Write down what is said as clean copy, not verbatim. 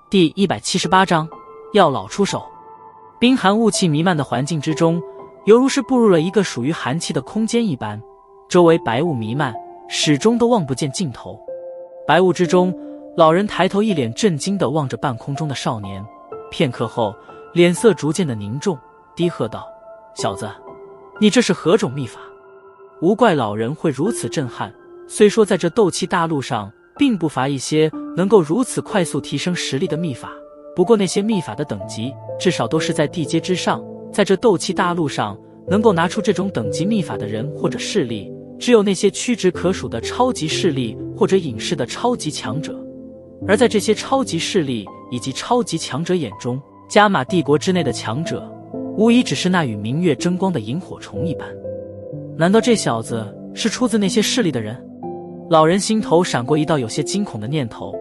第178章，药老出手。冰寒雾气弥漫的环境之中，犹如是步入了一个属于寒气的空间一般，周围白雾弥漫，始终都望不见尽头。白雾之中，老人抬头一脸震惊地望着半空中的少年，片刻后脸色逐渐的凝重，低喝道：小子，你这是何种秘法？无怪老人会如此震撼，虽说在这斗气大陆上并不乏一些能够如此快速提升实力的秘法，不过那些秘法的等级至少都是在地阶之上，在这斗气大陆上能够拿出这种等级秘法的人或者势力，只有那些屈指可数的超级势力或者隐世的超级强者。而在这些超级势力以及超级强者眼中，加玛帝国之内的强者无疑只是那与明月争光的萤火虫一般。难道这小子是出自那些势力的人？老人心头闪过一道有些惊恐的念头，